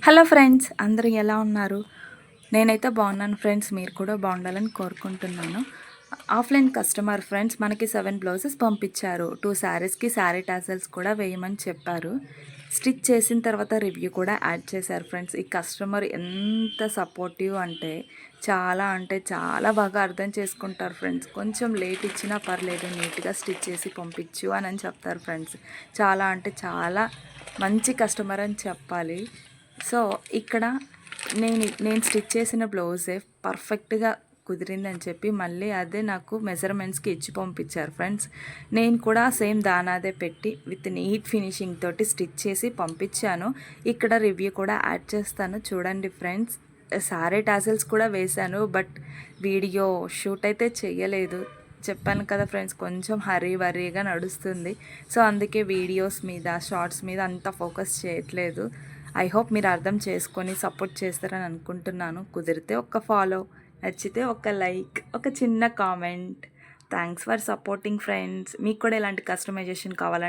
Hello friends, అందరూ ఎలా ఉన్నారు? నేనైతే బాగున్నాను ఫ్రెండ్స్. మీరు కూడా బాగుండాలని కోరుకుంటున్నాను. ఆఫ్లైన్ కస్టమర్ ఫ్రెండ్స్ మనకి 7 బ్లౌజెస్ పంపించారు. 2 శారీస్కి శారీ టాసల్స్ కూడా వేయమని చెప్పారు. స్టిచ్ చేసిన తర్వాత రివ్యూ కూడా యాడ్ చేశారు ఫ్రెండ్స్. ఈ కస్టమర్ ఎంత సపోర్టివ్ అంటే చాలా బాగా అర్థం చేసుకుంటారు ఫ్రెండ్స్. కొంచెం లేట్ ఇచ్చినా పర్లేదు, నీట్గా స్టిచ్ చేసి పంపించు అని చెప్తారు ఫ్రెండ్స్. చాలా మంచి కస్టమర్ అని చెప్పాలి. సో ఇక్కడ నేను స్టిచ్ చేసిన బ్లౌజే పర్ఫెక్ట్గా కుదిరిందని చెప్పి మళ్ళీ అదే నాకు మెజర్మెంట్స్కి ఇచ్చి పంపించారు ఫ్రెండ్స్. నేను కూడా సేమ్ దానాదే పెట్టి విత్ నీట్ ఫినిషింగ్ తోటి స్టిచ్ చేసి పంపించాను. ఇక్కడ రివ్యూ కూడా యాడ్ చేస్తాను, చూడండి ఫ్రెండ్స్. సారీ టాసిల్స్ కూడా వేశాను, బట్ వీడియో షూట్ అయితే చేయలేదు. చెప్పాను కదా ఫ్రెండ్స్, కొంచెం హరీగా నడుస్తుంది. సో అందుకే వీడియోస్ మీద షార్ట్స్ మీద అంత ఫోకస్ చేయట్లేదు. ఐ హోప్ మీరు అర్థం చేసుకొని సపోర్ట్ చేస్తారని అనుకుంటున్నాను. కుదిరితే ఒక ఫాలో, నచ్చితే ఒక లైక్, ఒక చిన్న comment. Thanks for supporting friends. మీకు కూడా ఇలాంటి కస్టమైజేషన్ కావాలంటే